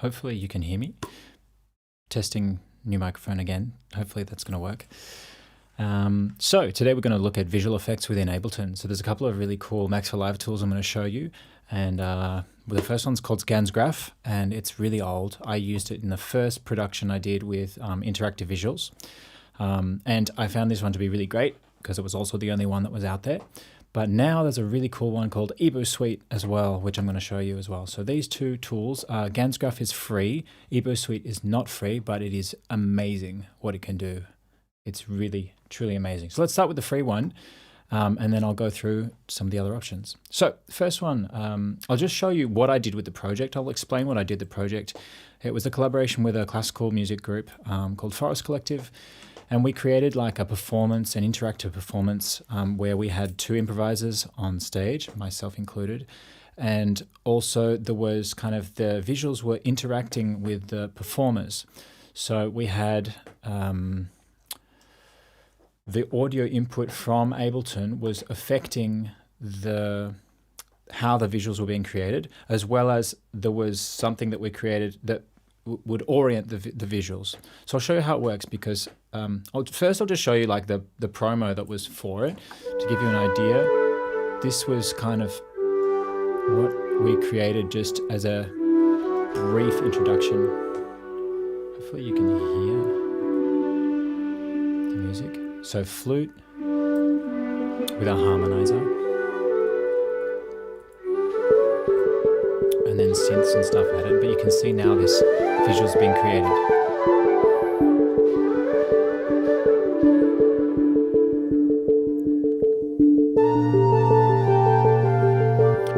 hopefully you can hear me. Testing new microphone again. Hopefully that's going to work. So today we're going to look at visual effects within Ableton. So there's a couple of really cool Max for Live tools I'm going to show you. And the first one's called Ganz graf, and it's really old. I used it in the first production I did with interactive visuals. And I found this one to be really great because it was also the only one that was out there. But now there's a really cool one called Ebo Suite as well, which I'm going to show you as well. So these two tools, Ganz graf is free, Ebo Suite is not free, but it is amazing what it can do. It's really, truly amazing. So let's start with the free one, and then I'll go through some of the other options. So first one, I'll just show you what I did with the project. I'll explain what I did with the project. It was a collaboration with a classical music group called Taurus Collective. And we created like a performance, an interactive performance where we had two improvisers on stage, myself included. And also there was kind of the visuals were interacting with the performers. So we had the audio input from Ableton was affecting how the visuals were being created, as well as there was something that we created that would orient the visuals. So I'll show you how it works because first I'll just show you like the promo that was for it to give you an idea. This was kind of what we created just as a brief introduction. Hopefully you can hear the music. So flute with our harmonizer. And then synths and stuff added, but you can see now this visual's being created.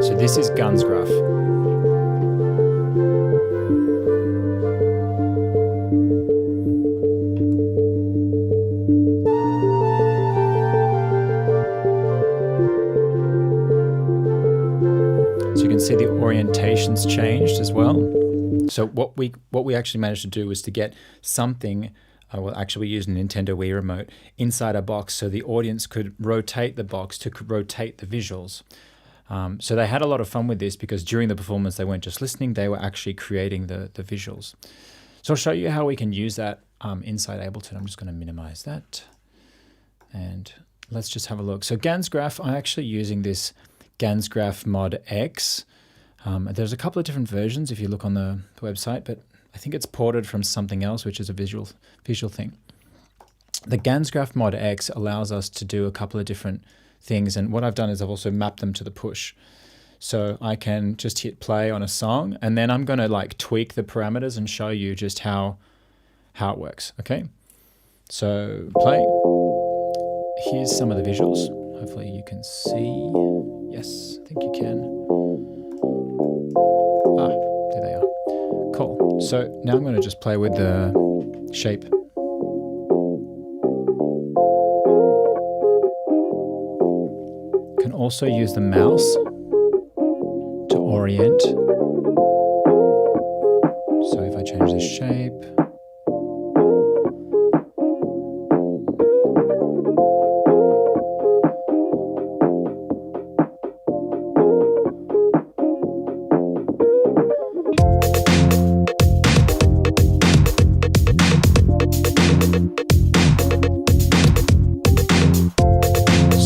So this is Ganz graf. So you can see the orientations changed as well. So what we actually managed to do was to get something, well actually we used a Nintendo Wii remote, inside a box so the audience could rotate the box to rotate the visuals. So they had a lot of fun with this because during the performance they weren't just listening, they were actually creating the visuals. So I'll show you how we can use that inside Ableton. I'm just going to minimize that. And let's just have a look. So Ganz graf, I'm actually using this Ganz graf Mod X. There's a couple of different versions if you look on the website, but I think it's ported from something else, which is a visual thing. The Ganz graf Mod X allows us to do a couple of different things, and what I've done is I've also mapped them to the push. So I can just hit play on a song, and then I'm going to like tweak the parameters and show you just how it works. Okay, so play. Here's some of the visuals. Hopefully you can see. Yes, I think you can. Ah, there they are. Cool. So now I'm going to just play with the shape. Can also use the mouse to orient. So if I change the shape.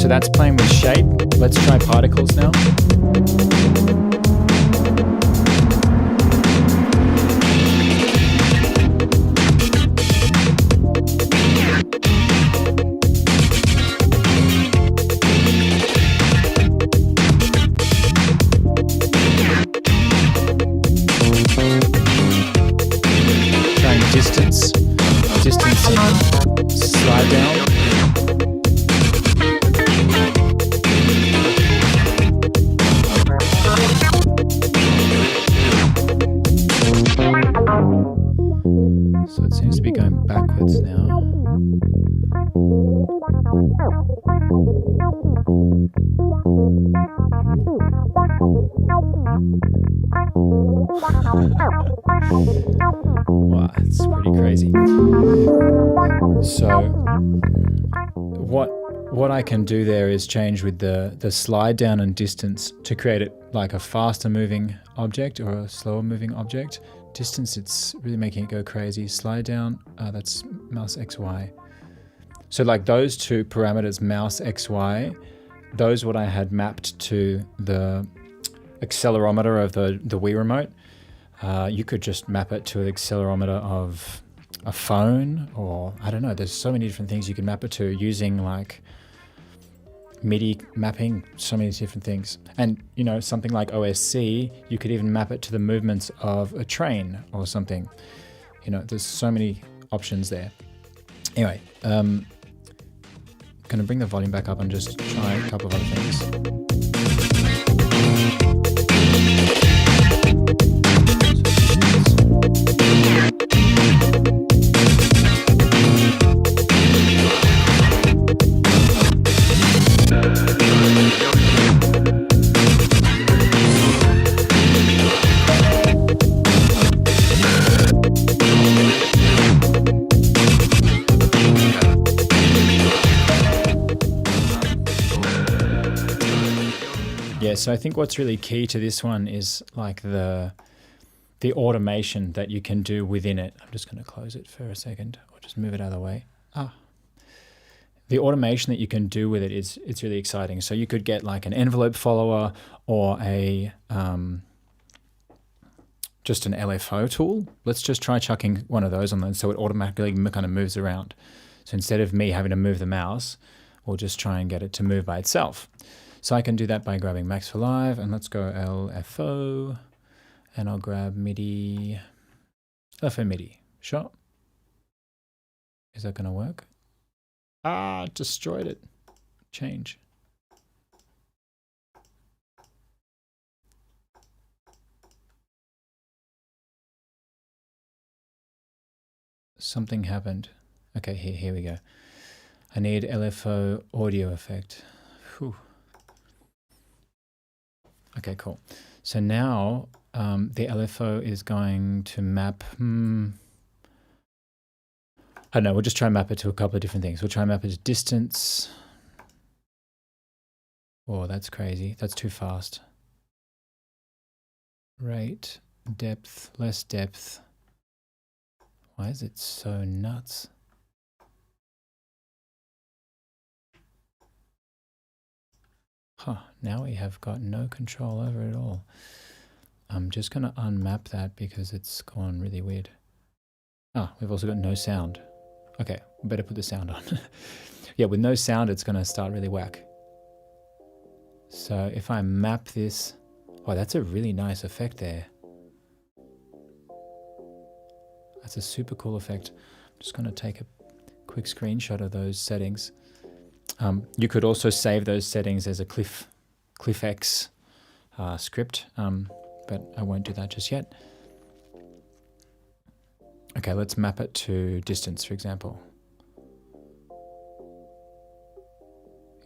So that's playing with shape. Let's try particles now. Trying distance and slide down. So it seems to be going backwards now. Wow, it's pretty crazy. So what I can do there is change with the slide down and distance to create it like a faster moving object or a slower moving object Distance, it's really making it go crazy. Slide down, that's mouse XY. So like those two parameters, mouse XY, those what I had mapped to the accelerometer of the Wii remote. You could just map it to an accelerometer of a phone, or I don't know, there's so many different things you can map it to using like MIDI mapping, so many different things. And you know, something like OSC, you could even map it to the movements of a train or something. You know, there's so many options there. Anyway, I'm gonna bring the volume back up and just try a couple of other things. So I think what's really key to this one is like the automation that you can do within it. I'm just going to close it for a second, or just move it out of the way. The automation that you can do with it it's really exciting. So you could get like an envelope follower or a just an LFO tool. Let's just try chucking one of those on there so it automatically kind of moves around. So instead of me having to move the mouse, we'll just try and get it to move by itself. So I can do that by grabbing Max for Live, and let's go LFO, and I'll grab MIDI, LFO MIDI, sure. Is that gonna work? Destroyed it, change. Something happened. Okay, here we go. I need LFO audio effect. Whew. Okay, cool. So now the LFO is going to map, I don't know, we'll just try and map it to a couple of different things. We'll try and map it to distance. Oh, that's crazy. That's too fast. Rate, depth, less depth. Why is it so nuts? Now we have got no control over it all. I'm just going to unmap that because it's gone really weird. We've also got no sound. Okay, we better put the sound on. Yeah, with no sound, it's going to start really whack. So if I map this, that's a really nice effect there. That's a super cool effect. I'm just going to take a quick screenshot of those settings. You could also save those settings as a CliffX script, but I won't do that just yet. Okay, let's map it to distance, for example.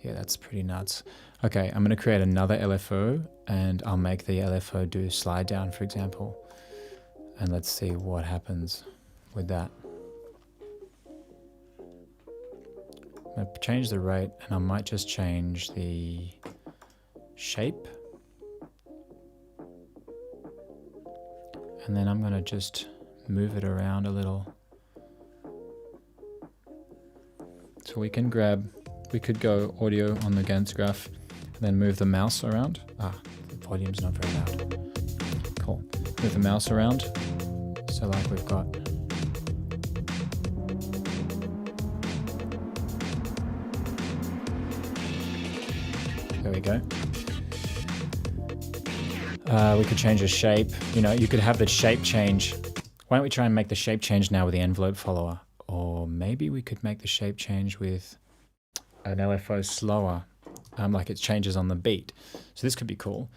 Yeah, that's pretty nuts. Okay, I'm going to create another LFO, and I'll make the LFO do slide down, for example. And let's see what happens with that. I'm going to change the rate, and I might just change the shape. And then I'm going to just move it around a little. So we can could go audio on the Ganz graph, and then move the mouse around. The volume's not very loud. Cool. Move the mouse around. So like we've got there we go. We could change the shape. You know, you could have the shape change. Why don't we try and make the shape change now with the envelope follower? Or maybe we could make the shape change with an LFO slower, like it changes on the beat. So this could be cool.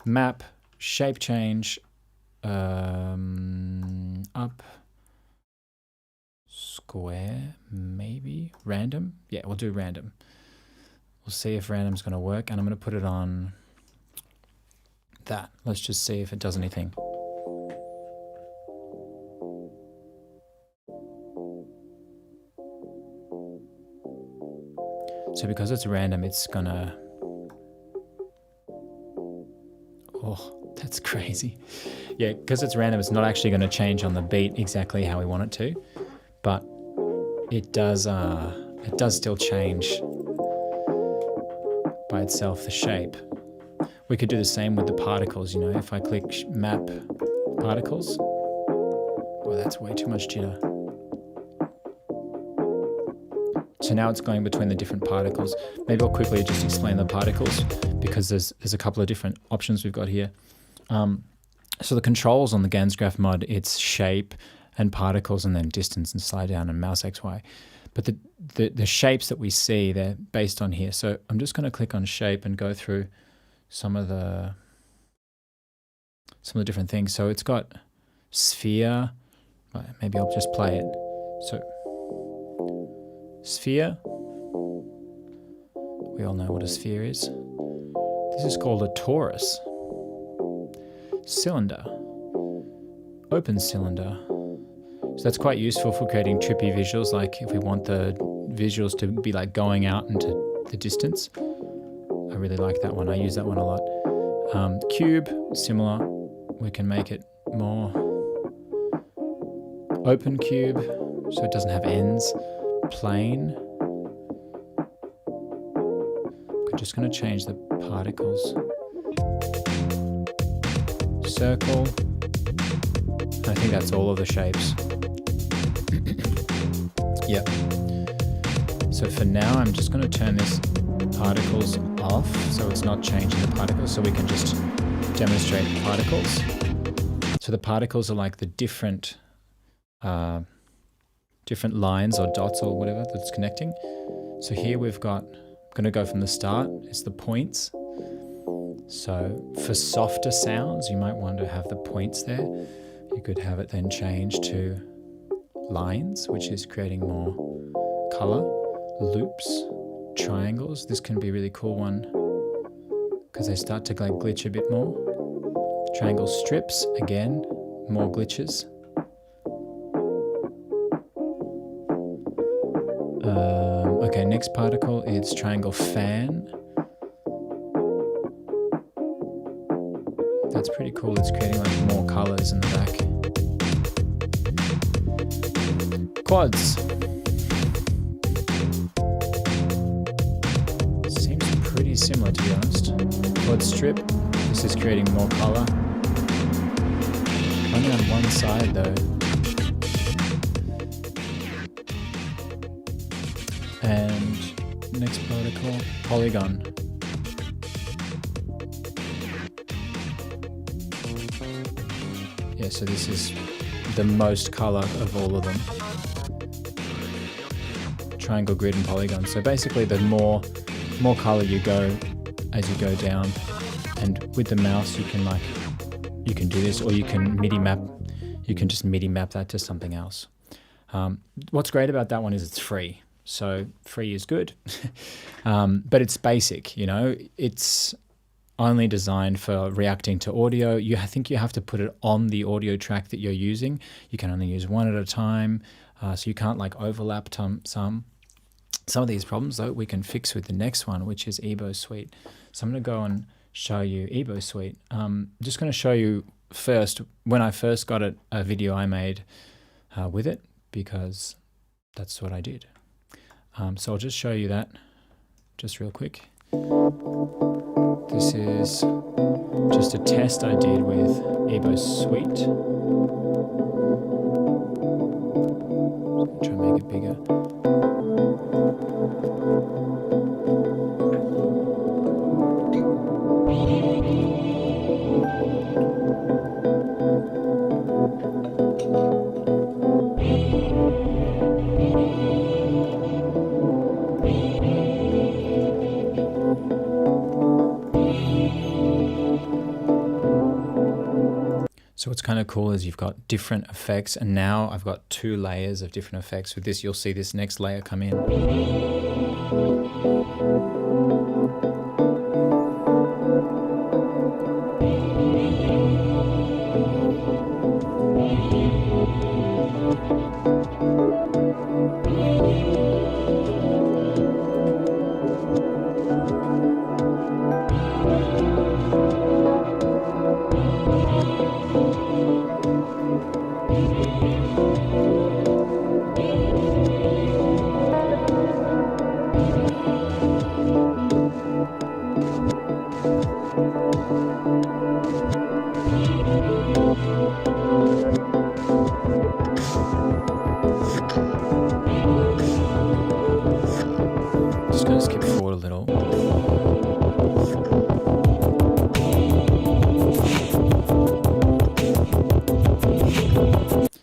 Map, shape change, up, square, maybe, random. Yeah, we'll do random. We'll see if random's going to work, and I'm going to put it on that. Let's just see if it does anything. So because it's random, it's gonna... Oh, that's crazy. Yeah, because it's random, it's not actually going to change on the beat exactly how we want it to, but it does still change by itself, the shape. We could do the same with the particles, you know, if I click map particles. Oh, that's way too much jitter. So now it's going between the different particles. Maybe I'll quickly just explain the particles because there's a couple of different options we've got here. So the controls on the Ganz graph mod, it's shape and particles and then distance and slide down and mouse XY. But the shapes that we see, they're based on here. So I'm just going to click on shape and go through some of the different things. So it's got sphere. Maybe I'll just play it. So sphere. We all know what a sphere is. This is called a Taurus Cylinder. Open cylinder. So that's quite useful for creating trippy visuals, like if we want the visuals to be like going out into the distance. I really like that one. I use that one a lot. Cube, similar. We can make it more open cube, so it doesn't have ends. Plane. I'm just going to change the particles. Circle. I think that's all of the shapes. Yep. So for now, I'm just going to turn this particles off, so it's not changing the particles, so we can just demonstrate particles. So the particles are like the different lines or dots or whatever that's connecting. So here we've got, I'm going to go from the start, it's the points. So for softer sounds, you might want to have the points there. You could have it then change to lines, which is creating more color. Loops, triangles. This can be a really cool one because they start to like glitch a bit more. Triangle strips, again, more glitches. Okay, next particle is triangle fan. That's pretty cool. It's creating like more colors in the back. Quads. Seems pretty similar, to be honest. Quad strip. This is creating more color. Only on one side though. And next particle, Polygon. Yeah, so this is the most color of all of them. Triangle, grid, and polygon. So basically the more color you go as you go down, and with the mouse you can do this, or you can just MIDI map that to something else. What's great about that one is it's free. So free is good, but it's basic, you know, it's only designed for reacting to audio. I think you have to put it on the audio track that you're using. You can only use one at a time, so you can't like overlap some of these problems though we can fix with the next one, which is Ebo Suite. So I'm going to go and show you Ebo Suite. I'm just going to show you first when I first got it, a video I made with it, because that's what I did. So I'll just show you that just real quick. This is just a test I did with Ebo Suite. Try and make it bigger. So what's kind of cool is you've got different effects, and now I've got 2 layers of different effects. With this, you'll see this next layer come in.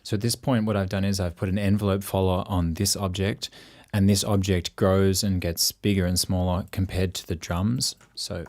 So at this point, what I've done is I've put an envelope follower on this object, and this object grows and gets bigger and smaller compared to the drums. So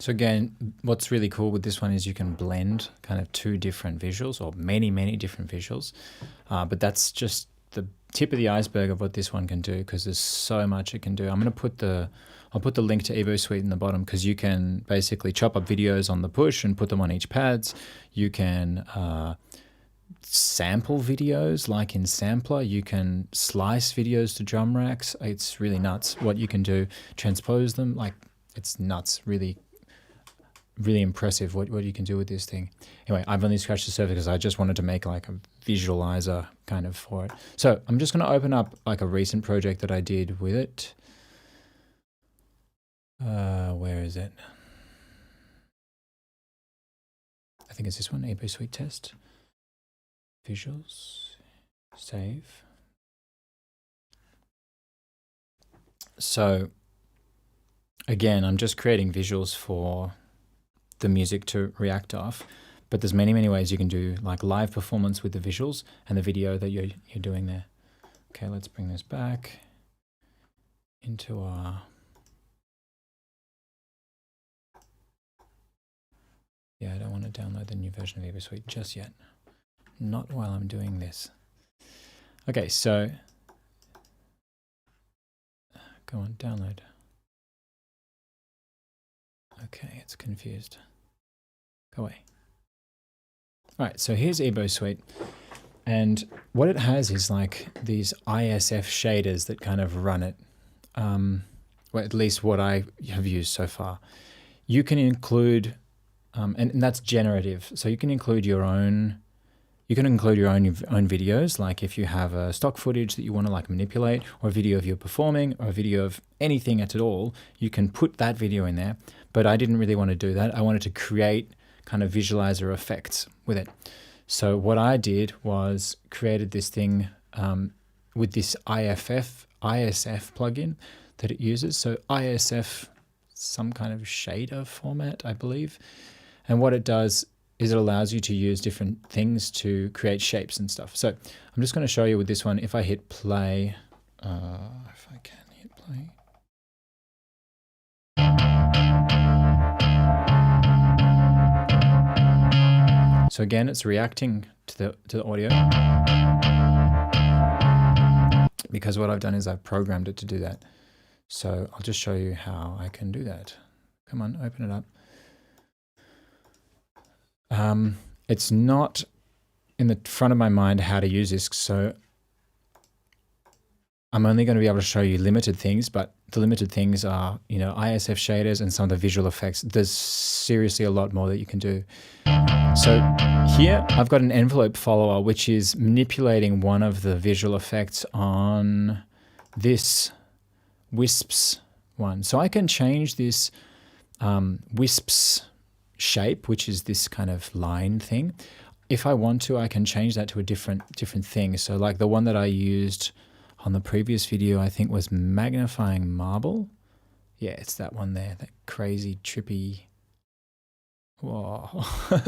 So again, what's really cool with this one is you can blend kind of two different visuals, or many different visuals. But that's just the tip of the iceberg of what this one can do, because there's so much it can do. I'll put the link to Ebo Suite in the bottom, because you can basically chop up videos on the push and put them on each pads. You can sample videos like in Sampler. You can slice videos to drum racks. It's really nuts what you can do. Transpose them, like it's nuts, really impressive what you can do with this thing. Anyway, I've only scratched the surface because I just wanted to make like a visualizer kind of for it. So I'm just going to open up like a recent project that I did with it. Where is it? I think it's this one, Ebo Suite test. Visuals, save. So again, I'm just creating visuals for the music to react off, but there's many ways you can do like live performance with the visuals and the video that you're doing there. Okay, let's bring this back into our I don't want to download the new version of Ebo Suite just yet, not while I'm doing this. Okay, so go on, download. Okay, it's confused. Go away. All right, so here's Ebo Suite. And what it has is like these ISF shaders that kind of run it. Well, at least what I have used so far. You can include, and that's generative. So you can include your own, videos. Like if you have a stock footage that you want to like manipulate, or a video of you performing, or a video of anything at all, you can put that video in there. But I didn't really want to do that. I wanted to create kind of visualizer effects with it. So what I did was created this thing with this ISF plugin that it uses. So ISF, some kind of shader format, I believe. And what it does is it allows you to use different things to create shapes and stuff. So I'm just going to show you with this one. If I hit play, if I can hit play. So again, it's reacting to the audio, because what I've done is I've programmed it to do that. So I'll just show you how I can do that. Come on, open it up. It's not in the front of my mind how to use this, so I'm only going to be able to show you limited things, but the limited things are, ISF shaders and some of the visual effects. There's seriously a lot more that you can do. So here I've got an envelope follower, which is manipulating one of the visual effects on this wisps one. So I can change this wisps shape, which is this kind of line thing. If I want to, I can change that to a different thing. So like the one that I used on the previous video, I think was magnifying marble. Yeah, it's that one there, that crazy, trippy. Whoa. Okay,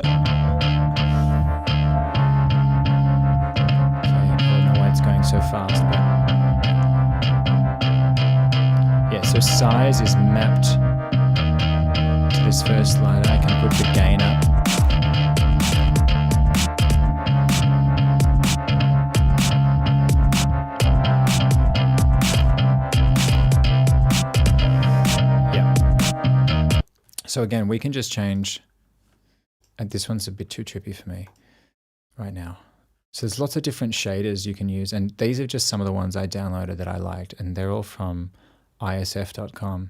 I don't know why it's going so fast, but yeah, so size is mapped to this first slider. I can put the gain up. So again, we can just change, and this one's a bit too trippy for me right now. So there's lots of different shaders you can use, and these are just some of the ones I downloaded that I liked, and they're all from isf.com.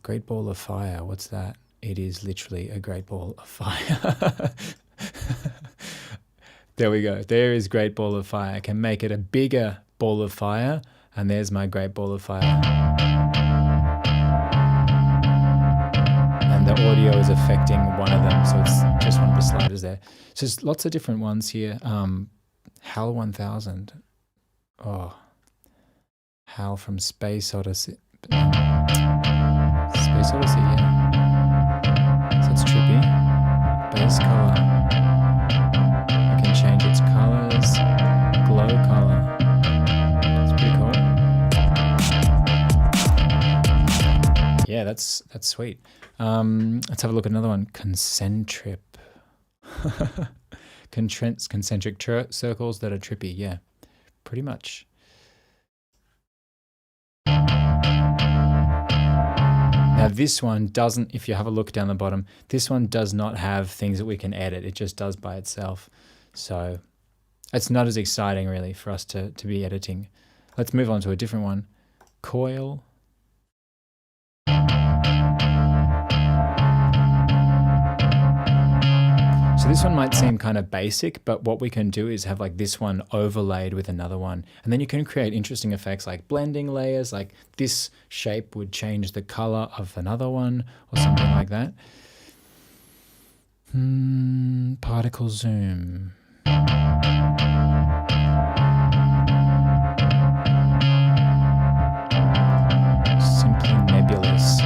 Great ball of fire, what's that? It is literally a great ball of fire. There we go. There is great ball of fire. I can make it a bigger ball of fire, and there's my great ball of fire. And the audio is affecting one of them, so it's just one of the sliders there. So there's lots of different ones here. HAL 1000. Oh, HAL from Space Odyssey. Space Odyssey, yeah. So it's trippy. Base color. I can change its colors. Glow color. That's pretty cool. Yeah, that's sweet. Let's have a look at another one. Concentric. Concentric circles that are trippy. Yeah, pretty much. Now this one doesn't, if you have a look down the bottom, this one does not have things that we can edit. It just does by itself. So it's not as exciting really for us to be editing. Let's move on to a different one. Coil. So this one might seem kind of basic, but what we can do is have like this one overlaid with another one. And then you can create interesting effects like blending layers, like this shape would change the color of another one or something like that. Particle zoom. Simply nebulous.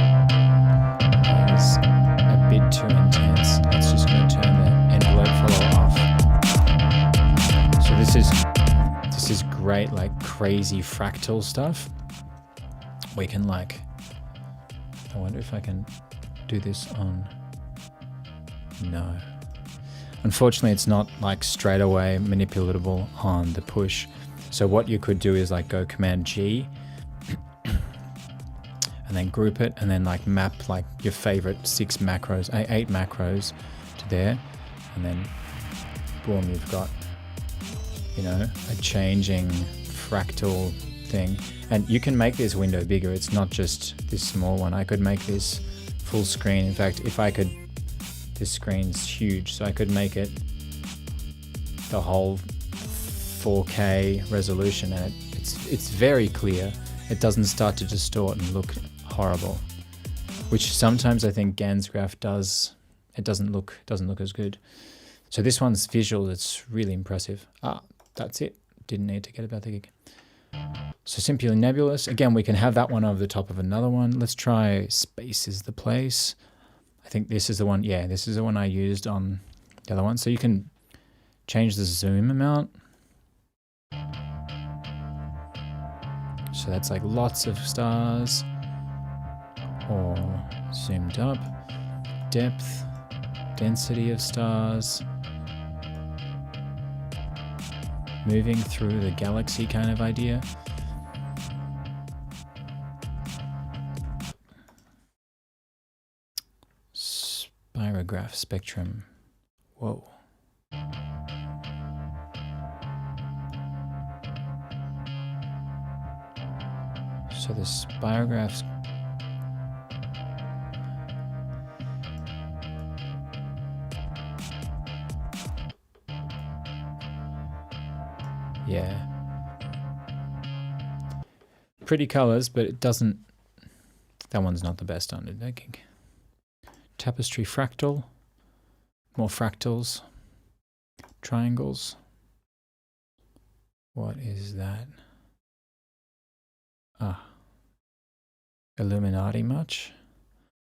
That is a bit too intense. It's just going to turn the envelope follower off. So this is great, like crazy fractal stuff. We can like, I wonder if I can do this on, no. Unfortunately, it's not like straight away manipulatable on the push. So what you could do is like go Command G and then group it and then like map like your favorite 8 macros to there. And then boom, you've got, you know, a changing fractal thing. And you can make this window bigger. It's not just this small one. I could make this full screen. In fact, if I could, this screen's huge, so I could make it the whole 4K resolution, and it's very clear. It doesn't start to distort and look horrible, which sometimes I think Ganz graph does. It doesn't look as good. So this one's visual. It's really impressive. That's it. Didn't need to get about the gig. So simply nebulous. Again, we can have that one over the top of another one. Let's try Space is the Place. I think this is the one. Yeah, this is the one I used on the other one. So you can change the zoom amount. So that's like lots of stars, or zoomed up, depth, density of stars, moving through the galaxy kind of idea. Spirograph Spectrum. Whoa. So the spirographs. Yeah. Pretty colors, but it doesn't, that one's not the best on it, I think. Tapestry fractal, more fractals, triangles. What is that? Illuminati much?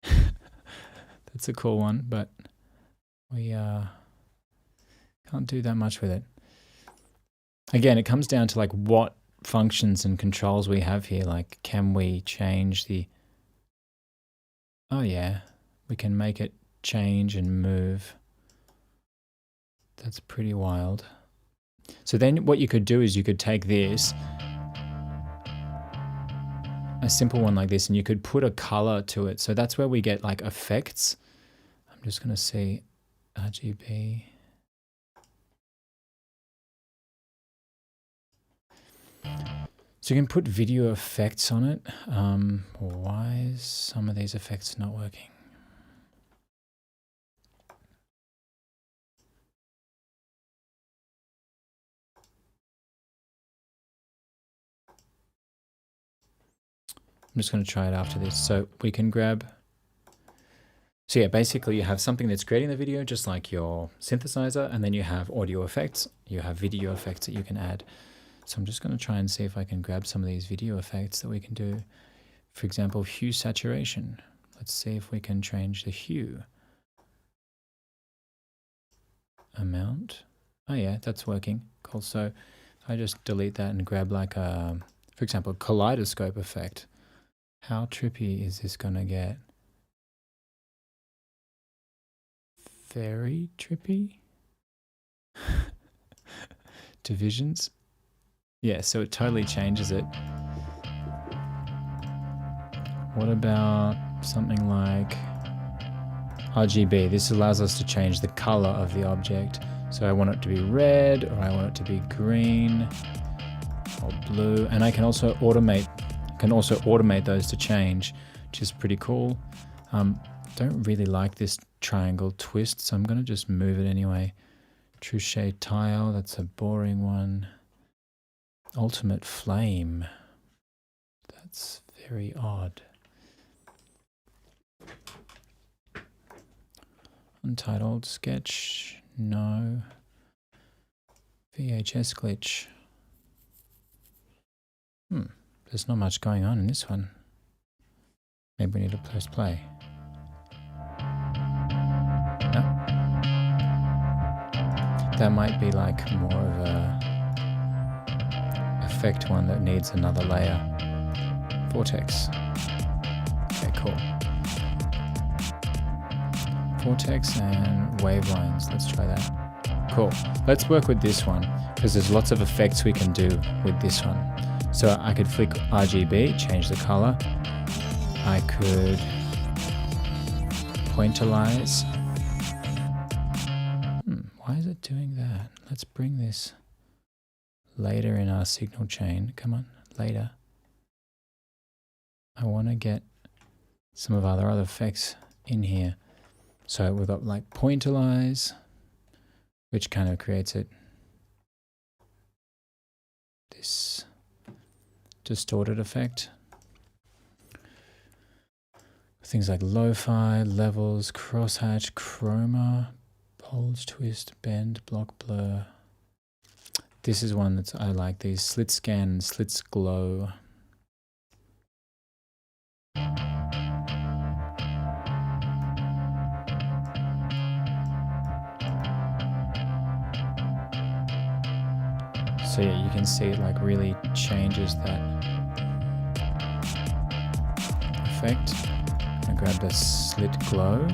That's a cool one, but we can't do that much with it. Again, it comes down to like what functions and controls we have here. Like, can we change the, oh yeah, we can make it change and move. That's pretty wild. So then what you could do is you could take this a simple one like this, and you could put a color to it. So that's where we get like effects. I'm just going to see RGB. So you can put video effects on it. Why is some of these effects not working? I'm just going to try it after this. So we can grab, so yeah, basically you have something that's creating the video, just like your synthesizer, and then you have audio effects, you have video effects that you can add. So I'm just going to try and see if I can grab some of these video effects that we can do. For example, Hue Saturation. Let's see if we can change the hue amount. Oh yeah, that's working. Cool. So if I just delete that and grab like a, for example, kaleidoscope effect. How trippy is this going to get? Very trippy. Divisions. Yeah, so it totally changes it. What about something like RGB? This allows us to change the color of the object. So I want it to be red, or I want it to be green or blue. And I can also automate those to change, which is pretty cool. Don't really like this triangle twist, so I'm going to just move it anyway. True Shade Tile, that's a boring one. Ultimate Flame, that's very odd. Untitled Sketch, no. VHS Glitch. There's not much going on in this one. Maybe we need to press play. No. That might be like more of a effect one that needs another layer. Vortex. Okay, cool. Vortex and wave lines. Let's try that. Cool. Let's work with this one because there's lots of effects we can do with this one. So I could flick RGB, change the color. I could pointerize. Why is it doing that? Let's bring this later in our signal chain. Come on, later. I want to get some of our other effects in here. So we've got like pointerize, which kind of creates it. This distorted effect. Things like lo-fi, levels, crosshatch, chroma, bulge, twist, bend, block, blur. This is one that I like, these slit scan and slits glow. So yeah, you can see it like really changes that effect. I'm gonna grab the slit glow.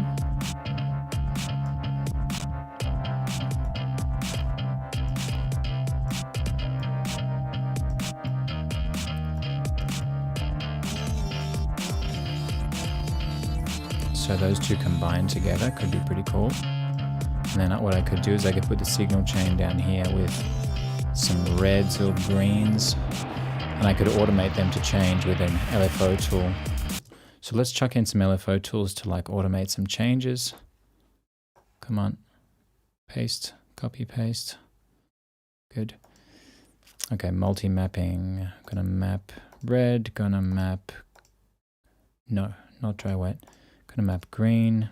So those two combined together could be pretty cool. And then what I could do is I could put the signal chain down here with some reds or greens, and I could automate them to change with an LFO tool. So let's chuck in some LFO tools to like automate some changes. Come on, paste, copy, paste. Good. Okay, multi-mapping. Gonna map red, gonna map, no, not dry wet. Gonna map green.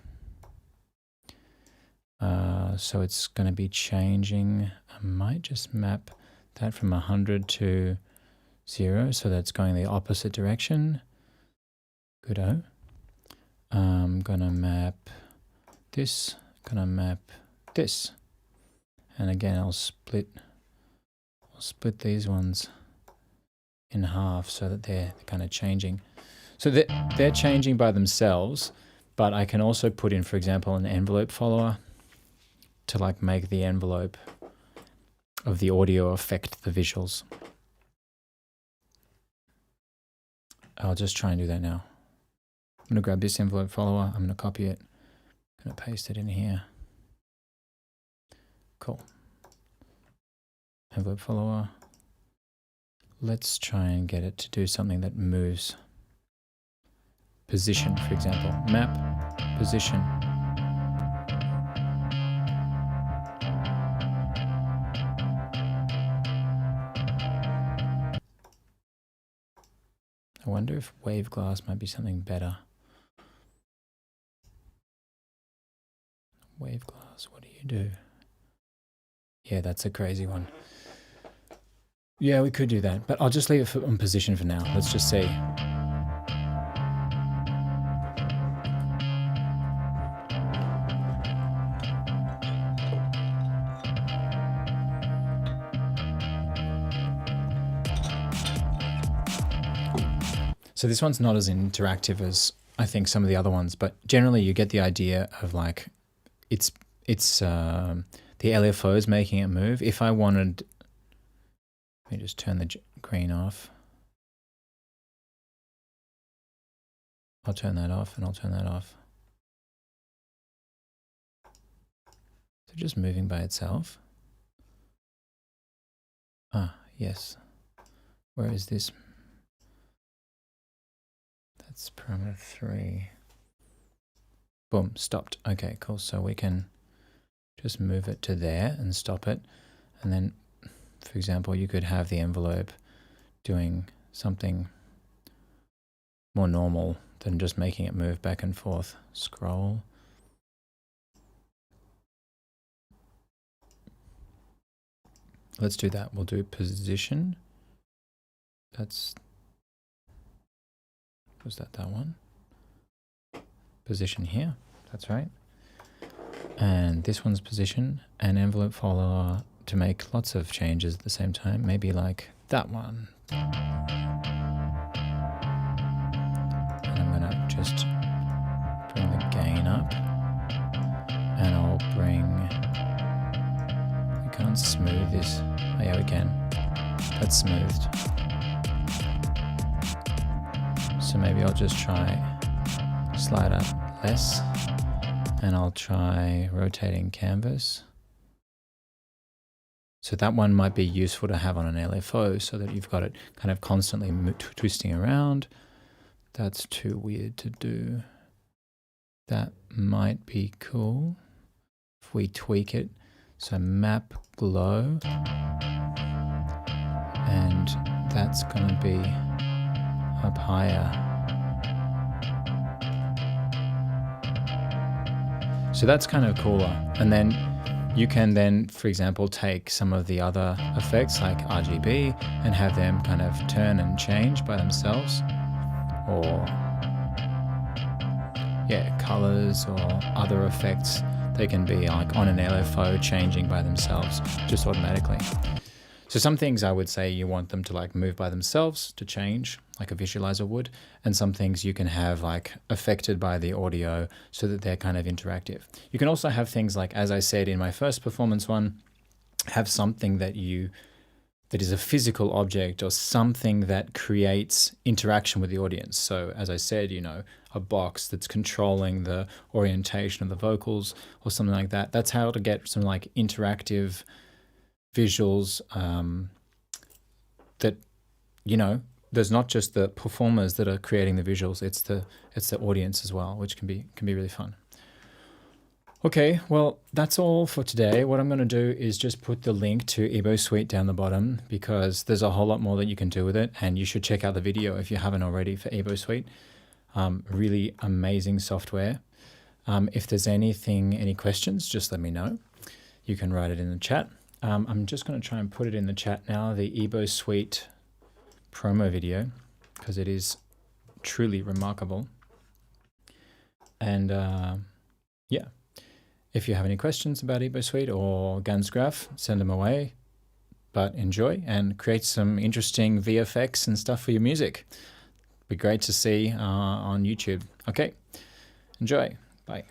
So it's going to be changing. I might just map that from 100 to 0, so that's going the opposite direction. Good-o. I'm going to map this, going to map this. And again, I'll split these ones in half so that they're kind of changing. So they're changing by themselves, but I can also put in, for example, an envelope follower to like make the envelope of the audio affect the visuals. I'll just try and do that now. I'm going to grab this envelope follower. I'm going to copy it. I'm going to paste it in here. Cool. Envelope follower. Let's try and get it to do something that moves. Position, for example. Map, position. I wonder if wave glass might be something better. Wave glass, what do you do? Yeah, that's a crazy one. Yeah, we could do that, but I'll just leave it on position for now. Let's just see. So this one's not as interactive as I think some of the other ones, but generally you get the idea of like it's the LFO is making it move. If I wanted, let me just turn the green off. I'll turn that off and I'll turn that off. So just moving by itself. Ah, yes. Where is this? That's parameter 3. Boom, stopped. Okay, cool. So we can just move it to there and stop it. And then, for example, you could have the envelope doing something more normal than just making it move back and forth. Scroll. Let's do that. We'll do position. Was that one? Position here, that's right. And this one's position and envelope follower to make lots of changes at the same time. Maybe like that one. And I'm gonna just bring the gain up and I'll we can't smooth this. Oh yeah, we can. That's smoothed. So maybe I'll just try slide up less and I'll try rotating canvas. So that one might be useful to have on an LFO so that you've got it kind of constantly twisting around. That's too weird to do. That might be cool if we tweak it. So map glow, and that's going to be up higher. So that's kind of cooler. And then you can then, for example, take some of the other effects like RGB and have them kind of turn and change by themselves, or yeah, colors or other effects. They can be like on an LFO changing by themselves just automatically. So some things I would say you want them to like move by themselves to change, like a visualizer would, and some things you can have like affected by the audio so that they're kind of interactive. You can also have things like, as I said in my first performance one, have something that is a physical object or something that creates interaction with the audience. So as I said, you know, a box that's controlling the orientation of the vocals or something like that. That's how to get some like interactive visuals that, you know, there's not just the performers that are creating the visuals, it's the audience as well, which can be really fun. Okay, well, that's all for today. What I'm going to do is just put the link to Ebo Suite down the bottom because there's a whole lot more that you can do with it, and you should check out the video if you haven't already for Ebo Suite. Really amazing software. If there's any questions, just let me know. You can write it in the chat. I'm just going to try and put it in the chat now, the Ebo Suite promo video, because it is truly remarkable. And yeah, if you have any questions about Ebo Suite or Ganz graph, send them away. But enjoy and create some interesting VFX and stuff for your music. Be great to see on YouTube. Okay, enjoy. Bye.